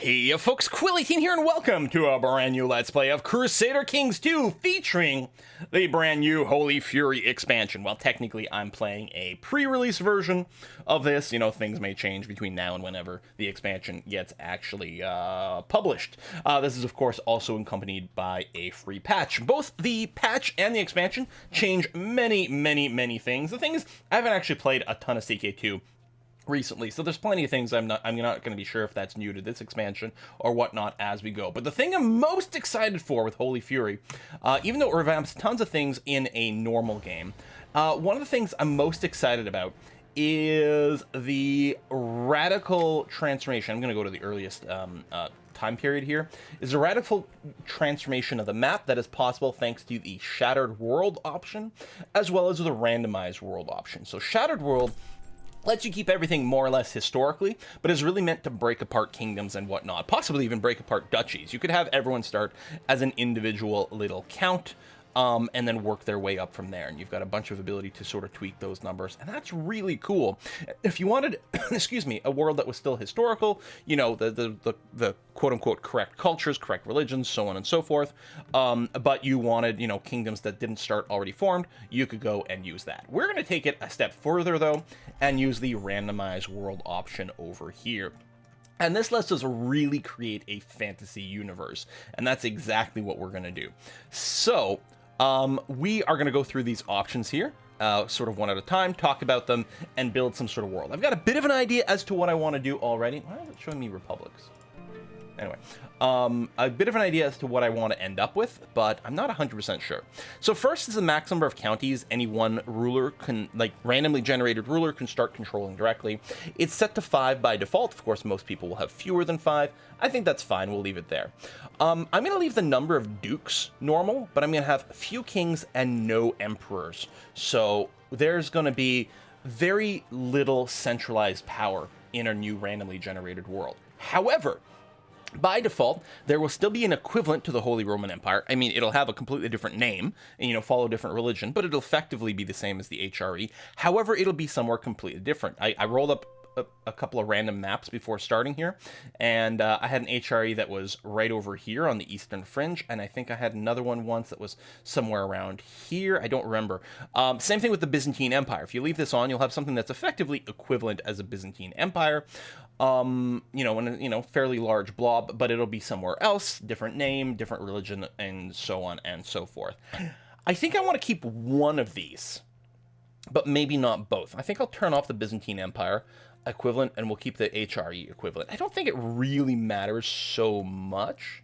Hey folks, Quilly18 here, and welcome to a brand new Let's Play of Crusader Kings 2, featuring the brand new Holy Fury expansion. Well, technically, I'm playing a pre-release version of this. You know, things may change between now and whenever the expansion gets actually published. This is, of course, also accompanied by a free patch. Both the patch and the expansion change many things. The thing is, I haven't actually played a ton of CK2 recently, so there's plenty of things I'm not going to be sure if that's new to this expansion or whatnot as we go. But the thing I'm most excited for with Holy Fury, even though it revamps tons of things in a normal game, one of the things I'm most excited about is the radical transformation. I'm going to go to the earliest time period here. Is a radical transformation of the map that is possible thanks to the Shattered World option, as well as the Randomized World option. So Shattered World lets you keep everything more or less historically, but is really meant to break apart kingdoms and whatnot, possibly even break apart duchies. You could have everyone start as an individual little count, and then work their way up from there, and you've got a bunch of ability to sort of tweak those numbers, and that's really cool. If you wanted, excuse me, a world that was still historical, you know, the quote-unquote correct cultures, correct religions, so on and so forth, but you wanted, you know, kingdoms that didn't start already formed, you could go and use that. We're going to take it a step further, though, and use the randomized world option over here. And this lets us really create a fantasy universe, and that's exactly what we're going to do. So we are going to go through these options here, sort of one at a time, talk about them, and build some sort of world. I've got a bit of an idea as to what I want to do already. Why is it showing me republics? Anyway, a bit of an idea as to what I want to end up with, but I'm not 100% sure. So first is the max number of counties any one ruler can, like randomly generated ruler, can start controlling directly. It's set to 5 by default. Of course, most people will have fewer than 5. I think that's fine. We'll leave it there. I'm going to leave the number of dukes normal, but I'm going to have few kings and no emperors. So there's going to be very little centralized power in our new randomly generated world. However, by default, there will still be an equivalent to the Holy Roman Empire. I mean, it'll have a completely different name and, you know, follow a different religion, but it'll effectively be the same as the HRE. However, it'll be somewhere completely different. I rolled up a couple of random maps before starting here, and I had an HRE that was right over here on the eastern fringe, and I think I had another one once that was somewhere around here. I don't remember. Same thing with the Byzantine Empire. If you leave this on, you'll have something that's effectively equivalent as a Byzantine Empire. You know, in, you know, fairly large blob, but it'll be somewhere else, different name, different religion, and so on and so forth. I think I want to keep one of these, but maybe not both. I think I'll turn off the Byzantine Empire equivalent, and we'll keep the HRE equivalent. I don't think it really matters so much,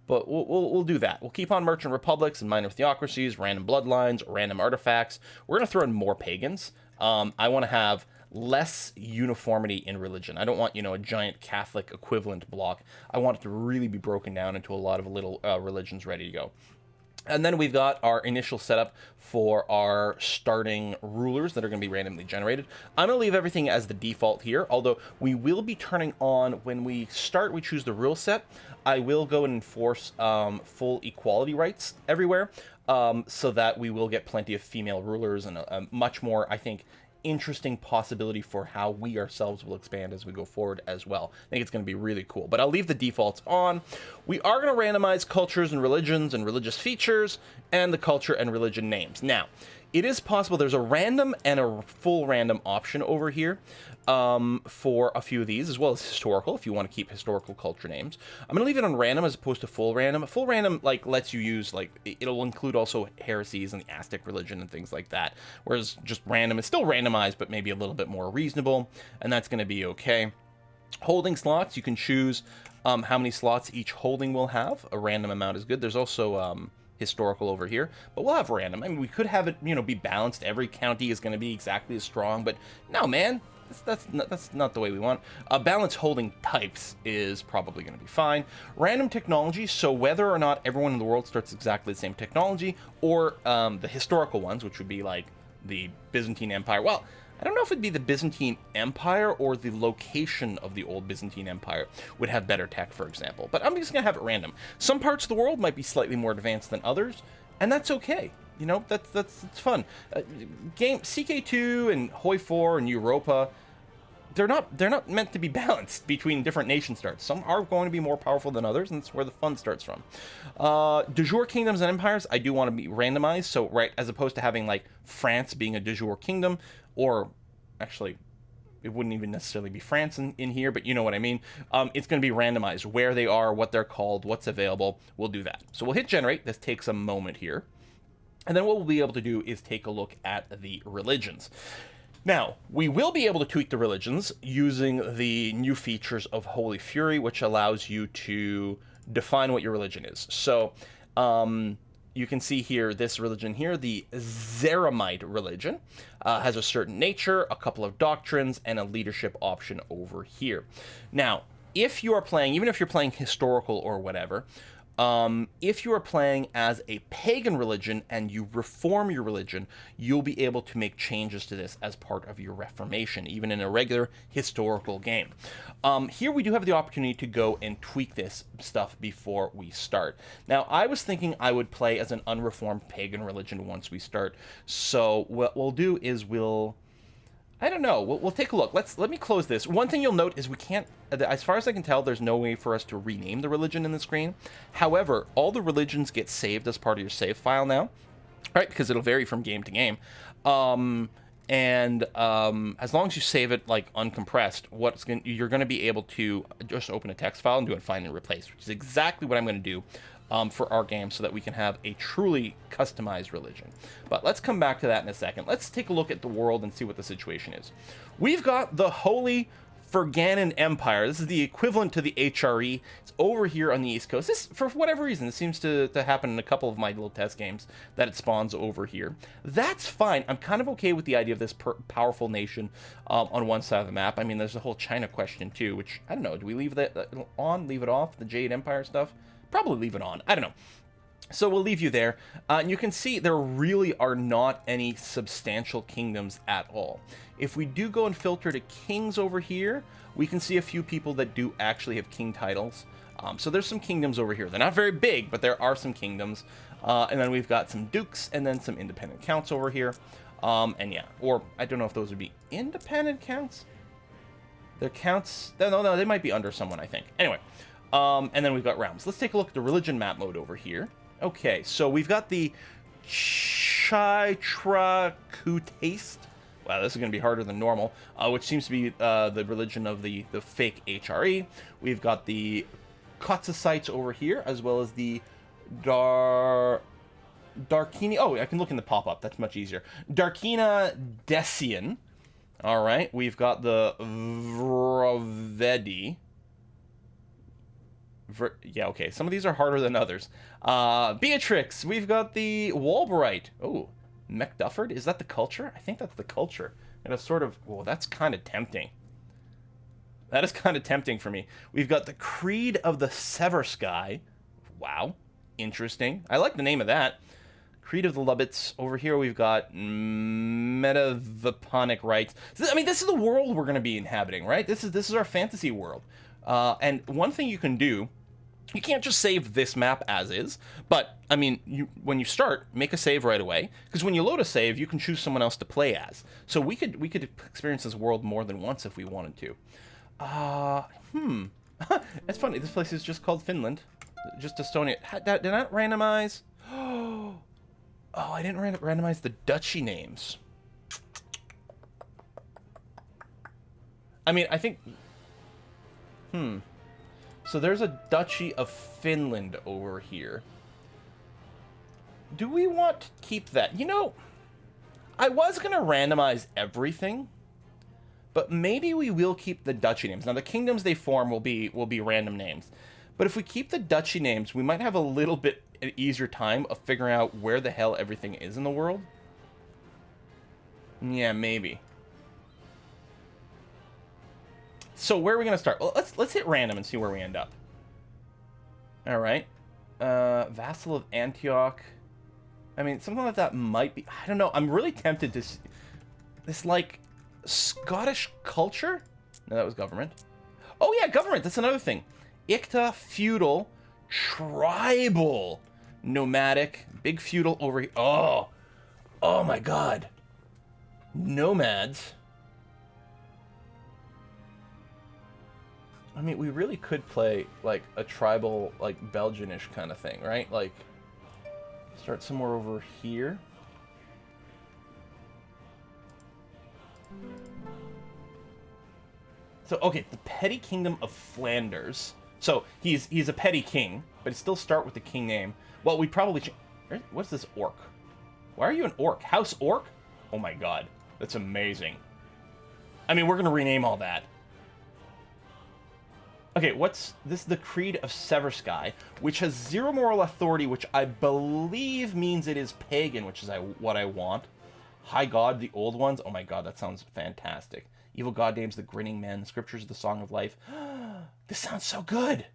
but we'll do that. We'll keep on merchant republics and minor theocracies, random bloodlines, random artifacts. We're going to throw in more pagans. I want to have less uniformity in religion. I don't want, you know, a giant Catholic equivalent block. I want it to really be broken down into a lot of little religions ready to go. And then we've got our initial setup for our starting rulers that are going to be randomly generated. I'm going to leave everything as the default here, although we will be turning on, when we start, we choose the rule set. I will go and enforce full equality rights everywhere, so that we will get plenty of female rulers and a much more, I think, interesting possibility for how we ourselves will expand as we go forward as well. I think it's going to be really cool, but I'll leave the defaults on. We are going to randomize cultures and religions and religious features and the culture and religion names. Now, it is possible there's a random and a full random option over here for a few of these, as well as historical, if you want to keep historical culture names. I'm going to leave it on random as opposed to full random. Full random, like, lets you use, like, it'll include also heresies and the Aztec religion and things like that, whereas just random is still randomized, but maybe a little bit more reasonable, and that's going to be okay. Holding slots, you can choose how many slots each holding will have. A random amount is good. There's also historical over here, but we'll have random. I mean, we could have it, you know, be balanced. Every county is going to be exactly as strong, but no, man, that's not the way we want. Balanced holding types is probably going to be fine. Random technology, so whether or not everyone in the world starts exactly the same technology, or the historical ones, which would be like the Byzantine Empire. Well, I don't know if it'd be the Byzantine Empire or the location of the old Byzantine Empire would have better tech, for example. But I'm just going to have it random. Some parts of the world might be slightly more advanced than others, and that's okay. You know, that's fun. Game CK2 and Hoi 4 and Europa, they're not meant to be balanced between different nation starts. Some are going to be more powerful than others, and that's where the fun starts from. De jure kingdoms and empires, I do want to be randomized. So right, as opposed to having like France being a de jure kingdom, or actually, it wouldn't even necessarily be France in here, but you know what I mean. It's going to be randomized where they are, what they're called, what's available. We'll do that. So we'll hit generate. This takes a moment here. And then what we'll be able to do is take a look at the religions. Now, we will be able to tweak the religions using the new features of Holy Fury, which allows you to define what your religion is. So, you can see here, this religion here, the Zeramite religion, has a certain nature, a couple of doctrines, and a leadership option over here. Now, if you are playing, even if you're playing historical or whatever, if you are playing as a pagan religion and you reform your religion, you'll be able to make changes to this as part of your reformation, even in a regular historical game. Here we do have the opportunity to go and tweak this stuff before we start. Now, I was thinking I would play as an unreformed pagan religion once we start. So what we'll do is I don't know. We'll take a look. Let me close this. One thing you'll note is we can't, as far as I can tell, there's no way for us to rename the religion in the screen. However, all the religions get saved as part of your save file now, right? Because it'll vary from game to game. As long as you save it like uncompressed, you're going to be able to just open a text file and do it find and replace, which is exactly what I'm going to do for our game, so that we can have a truly customized religion. But let's come back to that in a second. Let's take a look at the world and see what the situation is. We've got the Holy Ferganan Empire. This is the equivalent to the HRE. It's over here on the East Coast. This, for whatever reason, this seems to happen in a couple of my little test games, that it spawns over here. That's fine. I'm kind of okay with the idea of this powerful nation on one side of the map. I mean, there's the whole China question, too, which, I don't know, do we leave that on, leave it off, the Jade Empire stuff? Probably leave it on. I don't know. So we'll leave you there. And you can see there really are not any substantial kingdoms at all. If we do go and filter to kings over here, we can see a few people that do actually have king titles. So there's some kingdoms over here. They're not very big, but there are some kingdoms. And then we've got some dukes and then some independent counts over here. And yeah, or I don't know if those would be independent counts. They're counts. No, they might be under someone, I think. Anyway. And then we've got realms. Let's take a look at the religion map mode over here. Okay, so we've got the Chitrakutastes. Wow, this is going to be harder than normal, which seems to be the religion of the fake HRE. We've got the Kotsacites over here, as well as the Darkini. Oh, I can look in the pop-up. That's much easier. Darkina Decian. All right, we've got the Vrovedi. Yeah, okay. Some of these are harder than others. Beatrix. We've got the Walberite. Oh, MacDufford. Is that the culture? I think that's the culture. And it's sort of... Oh, that's kind of tempting. That is kind of tempting for me. We've got the Creed of the Seversky. Wow. Interesting. I like the name of that. Creed of the Lubbits. Over here we've got Metavaponic Rites. I mean, this is the world we're going to be inhabiting, right? This is our fantasy world. And one thing you can do, you can't just save this map as is, but, I mean, when you start, make a save right away, because when you load a save, you can choose someone else to play as. So we could experience this world more than once if we wanted to. It's funny, this place is just called Finland. Just Estonia. Did I not randomize? Oh, I didn't randomize the duchy names. I mean, I think... So there's a Duchy of Finland over here. Do we want to keep that? You know, I was going to randomize everything, but maybe we will keep the duchy names. Now, the kingdoms they form will be random names. But if we keep the duchy names, we might have a little bit easier time of figuring out where the hell everything is in the world. Yeah, maybe. So where are we going to start? Well, let's hit random and see where we end up. All right. Vassal of Antioch. I mean, something like that might be... I don't know. I'm really tempted to... This, like, Scottish culture? No, that was government. Oh, yeah, government. That's another thing. Icta, feudal, tribal, nomadic, big feudal over here. Oh my God. Nomads. I mean, we really could play, like, a tribal, like, Belgianish kind of thing, right? Like, start somewhere over here. So, okay, the petty kingdom of Flanders. So, he's a petty king, but still start with the king name. Well, we probably... What's this orc? Why are you an orc? House Orc? Oh my god. That's amazing. I mean, we're going to rename all that. Okay, what's this? The Creed of Seversky, which has 0 moral authority, which I believe means it is pagan, which is what I want. High God, the Old Ones. Oh my god, that sounds fantastic. Evil God names the Grinning Men. Scriptures of the Song of Life. This sounds so good.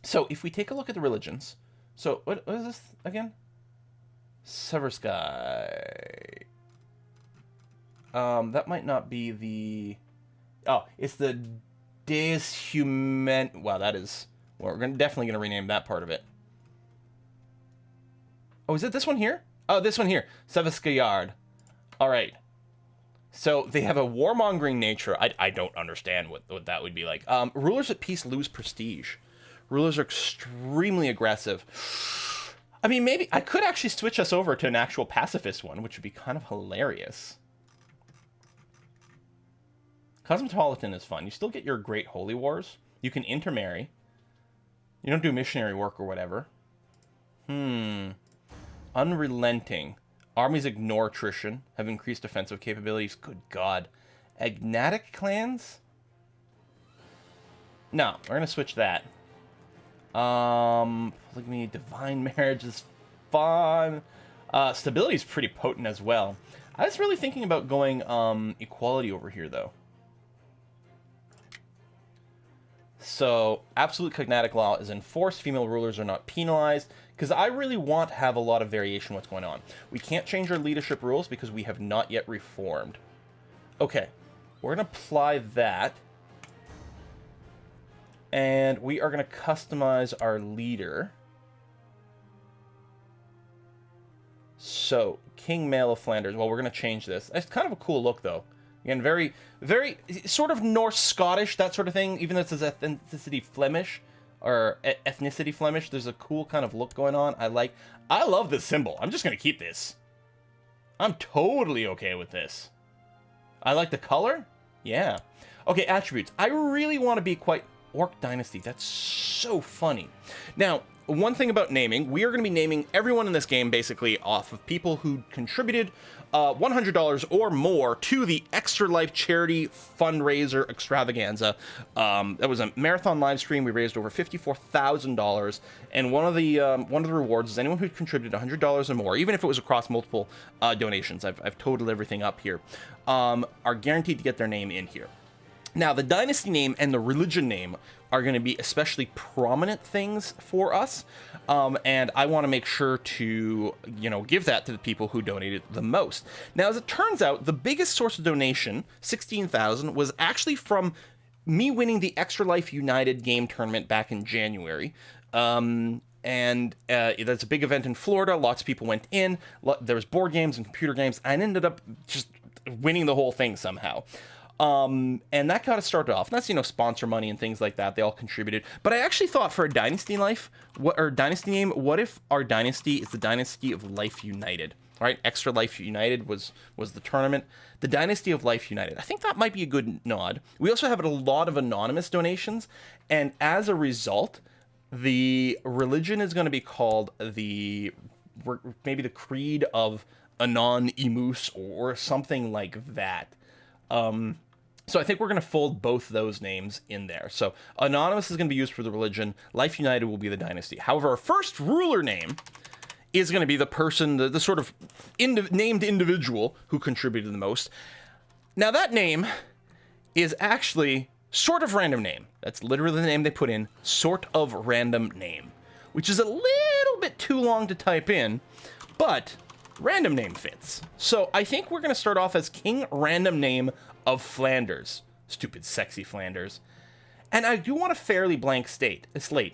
So, if we take a look at the religions. So, what is this again? Seversky. That might not be the... Oh, it's the Deus Human... Wow, that is... Well, we're definitely going to rename that part of it. Oh, is it this one here? Oh, this one here. Seveskyard. All right. So, they have a warmongering nature. I don't understand what that would be like. Rulers at peace lose prestige. Rulers are extremely aggressive. I mean, maybe... I could actually switch us over to an actual pacifist one, which would be kind of hilarious. Cosmopolitan is fun. You still get your great holy wars. You can intermarry. You don't do missionary work or whatever. Unrelenting. Armies ignore attrition. Have increased defensive capabilities. Good God. Agnatic clans? No, we're going to switch that. Polygamy, divine marriage is fun. Stability is pretty potent as well. I was really thinking about going equality over here, though. So, absolute cognatic law is enforced. Female rulers are not penalized. Because I really want to have a lot of variation what's going on. We can't change our leadership rules because we have not yet reformed. Okay. We're going to apply that. And we are going to customize our leader. So, King Mail of Flanders. Well, we're going to change this. It's kind of a cool look, though. Again, very, very sort of Norse-Scottish, that sort of thing. Even though it says ethnicity Flemish, or ethnicity Flemish, there's a cool kind of look going on. I love this symbol. I'm just going to keep this. I'm totally okay with this. I like the color. Yeah. Okay, attributes. I really want to be quite Orc Dynasty. That's so funny. Now, one thing about naming, we are going to be naming everyone in this game basically off of people who contributed $100 or more to the Extra Life charity fundraiser extravaganza. That was a marathon live stream. We raised over $54,000, and one of the rewards is anyone who contributed $100 or more, even if it was across multiple donations. I've totaled everything up here. Are guaranteed to get their name in here. Now, the dynasty name and the religion name are going to be especially prominent things for us, and I want to make sure to, give that to the people who donated the most. Now, as it turns out, the biggest source of donation, $16,000, was actually from me winning the Extra Life United game tournament back in January. And that's a big event in Florida. Lots of people went in. There was board games and computer games. I ended up just winning the whole thing somehow. And that got us started off. And that's, sponsor money and things like that. They all contributed. But I actually thought for a dynasty life, dynasty name, what if our dynasty is the Dynasty of Life United? All right, Extra Life United was the tournament. The Dynasty of Life United. I think that might be a good nod. We also have a lot of anonymous donations. And as a result, the religion is going to be called maybe the Creed of Anon Emus or something like that. So I think we're going to fold both those names in there. So Anonymous is going to be used for the religion. Life United will be the dynasty. However, our first ruler name is going to be the person, the sort of named individual who contributed the most. Now that name is actually sort of random name. That's literally the name they put in, sort of random name, which is a little bit too long to type in, but random name fits. So I think we're going to start off as King Random Name of Flanders. Stupid, sexy Flanders. And I do want a fairly blank slate.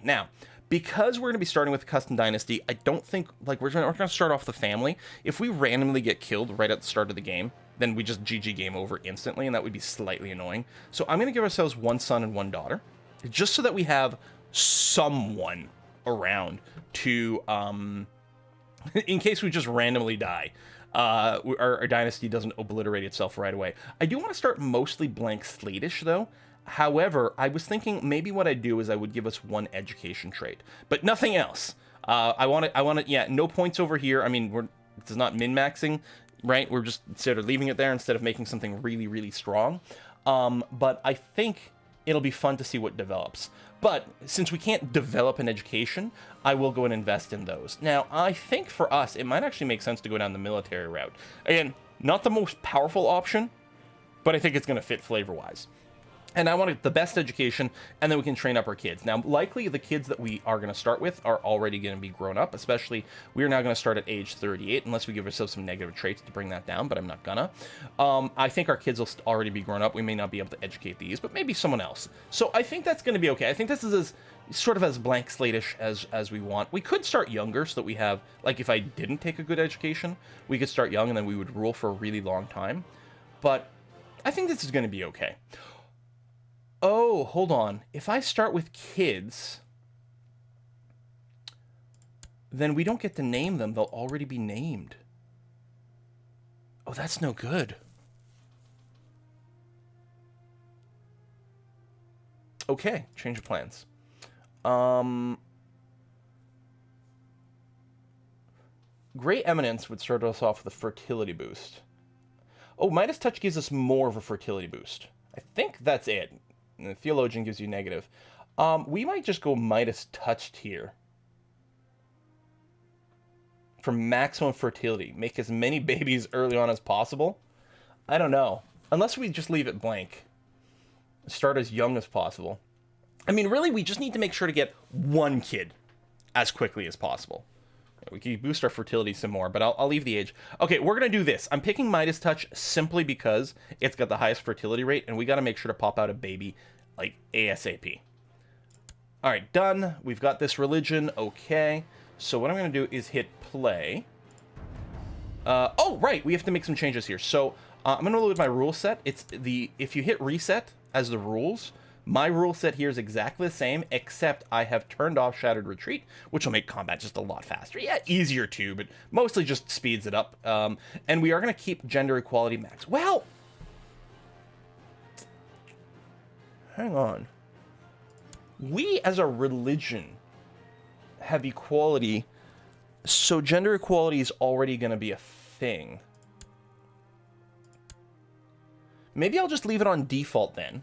Now, because we're going to be starting with the custom dynasty, I don't think, we're going to start off the family. If we randomly get killed right at the start of the game, then we just GG game over instantly, and that would be slightly annoying. So I'm going to give ourselves 1 son and 1 daughter, just so that we have someone around to, in case we just randomly die. Our dynasty doesn't obliterate itself right away. I do want to start mostly blank slate-ish, though. However, I was thinking maybe what I'd do is I would give us 1 education trait, but nothing else. I want to, yeah, no points over here. I mean, this is not min-maxing, right? We're just sort of leaving it there instead of making something really, really strong. But I think it'll be fun to see what develops. But since we can't develop an education, I will go and invest in those. Now, I think for us, it might actually make sense to go down the military route. Again, not the most powerful option, but I think it's going to fit flavor-wise. And I want the best education, and then we can train up our kids. Now, likely the kids that we are going to start with are already going to be grown up, especially we are now going to start at age 38, unless we give ourselves some negative traits to bring that down, but I'm not gonna. I think our kids will already be grown up. We may not be able to educate these, but maybe someone else. So I think that's going to be okay. I think this is as sort of as blank slate-ish as we want. We could start younger so that we have, like if I didn't take a good education, we could start young and then we would rule for a really long time. But I think this is going to be okay. Oh, hold on. If I start with kids, then we don't get to name them. They'll already be named. Oh, that's no good. Okay, change of plans. Great Eminence would start us off with a fertility boost. Oh, Midas Touch gives us more of a fertility boost. I think that's it. And the Theologian gives you negative. We might just go Midas Touched here. For maximum fertility. Make as many babies early on as possible. I don't know. Unless we just leave it blank. Start as young as possible. I mean, really, we just need to make sure to get 1 kid as quickly as possible. We can boost our fertility some more, but I'll leave the age. Okay, we're going to do this. I'm picking Midas Touch simply because it's got the highest fertility rate, and we got to make sure to pop out a baby, like, ASAP. All right, done. We've got this religion. Okay. So what I'm going to do is hit play. Oh, right. We have to make some changes here. So I'm going to load my rule set. It's if you hit reset as the rules, my rule set here is exactly the same, except I have turned off Shattered Retreat, which will make combat just a lot faster. Yeah, easier too, but mostly just speeds it up. And we are going to keep gender equality max. Well, hang on. We, as a religion, have equality, so gender equality is already going to be a thing. Maybe I'll just leave it on default then.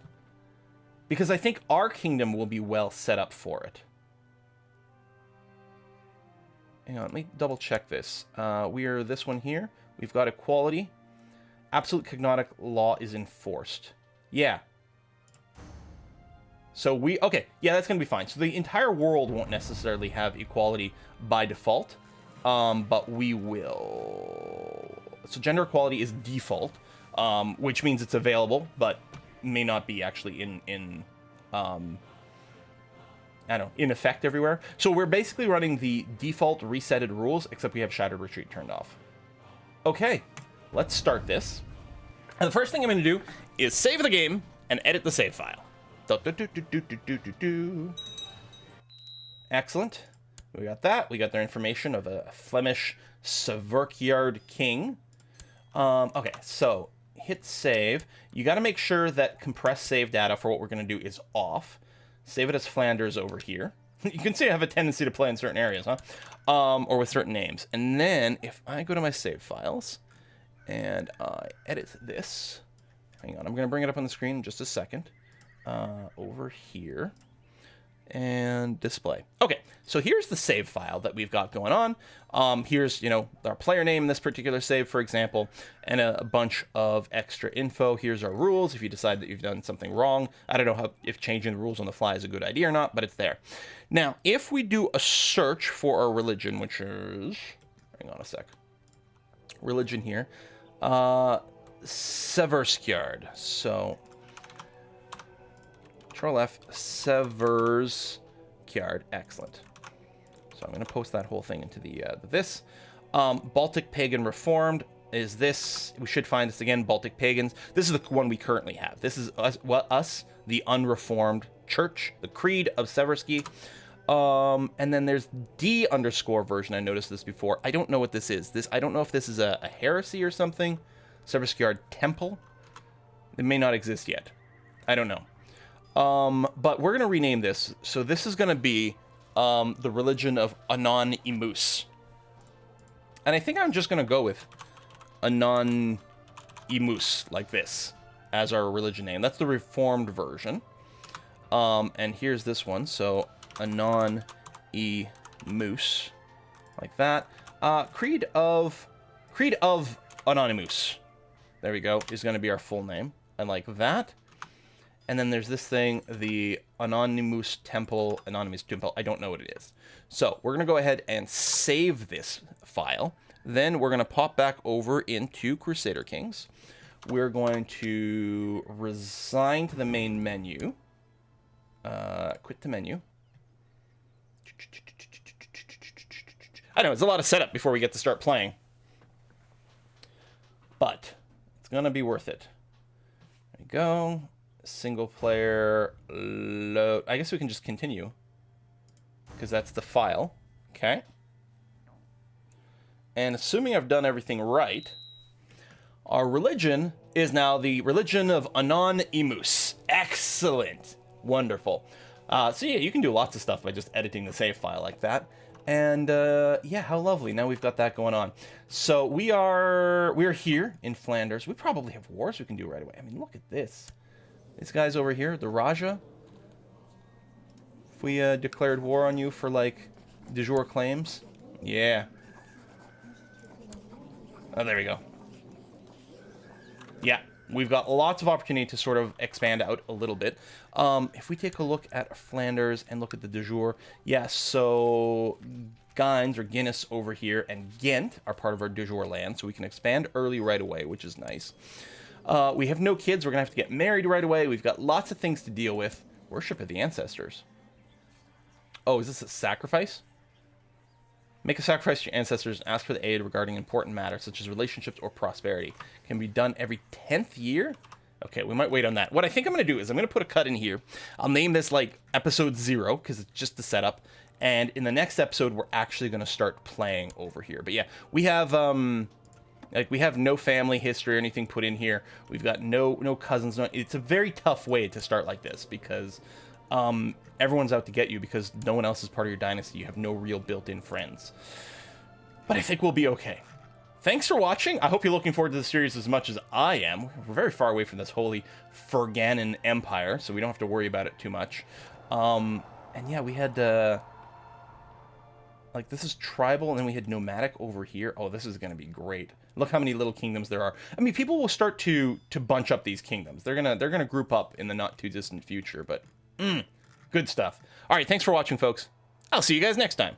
Because I think our kingdom will be well set up for it. Hang on, let me double check this. We are this one here. We've got equality. Absolute cognotic law is enforced. Yeah. So okay, yeah, that's going to be fine. So the entire world won't necessarily have equality by default, but we will. So gender equality is default, which means it's available, but may not be actually in I don't know, in effect everywhere. So we're basically running the default resetted rules, except we have Shattered Retreat turned off. Okay, let's start this. And the first thing I'm going to do is save the game and edit the save file. Excellent. We got that. We got their information of a Flemish Sudbury king. Okay, so hit save. You got to make sure that compressed save data for what we're going to do is off. Save it as Flanders over here. You can see I have a tendency to play in certain areas, huh? Or with certain names. And then if I go to my save files and I edit this, hang on, I'm going to bring it up on the screen in just a second. Over here. And display. Okay, so here's the save file that we've got going on. Here's, our player name in this particular save, for example, and a bunch of extra info. Here's our rules if you decide that you've done something wrong. I don't know if changing the rules on the fly is a good idea or not, but it's there. Now, if we do a search for our religion, which is, hang on a sec, religion here, Severskjard. So Control F, Severskjard. Excellent. So I'm going to post that whole thing into the this. Baltic Pagan Reformed. is this. We should find this again, Baltic Pagans. This is the one we currently have. This is us, the Unreformed Church, the Creed of Seversky. And then there's D underscore version. I noticed this before. I don't know what this is. I don't know if this is a heresy or something. Seversky Temple. It may not exist yet. I don't know. But we're going to rename this. So this is going to be the religion of Anonymous. And I think I'm just going to go with Anonymous like this as our religion name. That's the Reformed version. And here's this one. So Anonymous like that. Creed of Anonymous. There we go. Is going to be our full name. And like that. And then there's this thing, the Anonymous Temple. I don't know what it is. So we're going to go ahead and save this file. Then we're going to pop back over into Crusader Kings. We're going to resign to the main menu. Quit the menu. I know, it's a lot of setup before we get to start playing. But it's going to be worth it. There we go. Single player load. I guess we can just continue. Because that's the file. Okay. And assuming I've done everything right, our religion is now the religion of Anonymous. Excellent. Wonderful. So yeah, you can do lots of stuff by just editing the save file like that. And yeah, how lovely. Now we've got that going on. So we are here in Flanders. We probably have wars we can do right away. I mean, look at this. These guys over here, the Raja. If we declared war on you for like de jure claims. Yeah. Oh, there we go. Yeah, we've got lots of opportunity to sort of expand out a little bit. If we take a look at Flanders and look at the de jure, yeah, so Gines or Guinness over here and Ghent are part of our de jure land, so we can expand early right away, which is nice. We have no kids. We're going to have to get married right away. We've got lots of things to deal with. Worship of the ancestors. Oh, is this a sacrifice? Make a sacrifice to your ancestors and ask for the aid regarding important matters, such as relationships or prosperity. Can be done every 10th year? Okay, we might wait on that. What I think I'm going to do is I'm going to put a cut in here. I'll name this, like, episode 0, because it's just the setup. And in the next episode, we're actually going to start playing over here. But yeah, we have... we have no family history or anything put in here. We've got no cousins. It's a very tough way to start like this because everyone's out to get you because no one else is part of your dynasty. You have no real built-in friends. But I think we'll be okay. Thanks for watching. I hope you're looking forward to the series as much as I am. We're very far away from this holy Ferganan Empire, so we don't have to worry about it too much. And yeah, we had... like, this is tribal, and then we had nomadic over here. Oh, this is going to be great. Look how many little kingdoms there are. I mean, people will start to bunch up these kingdoms. They're gonna group up in the not-too-distant future, but good stuff. All right, thanks for watching, folks. I'll see you guys next time.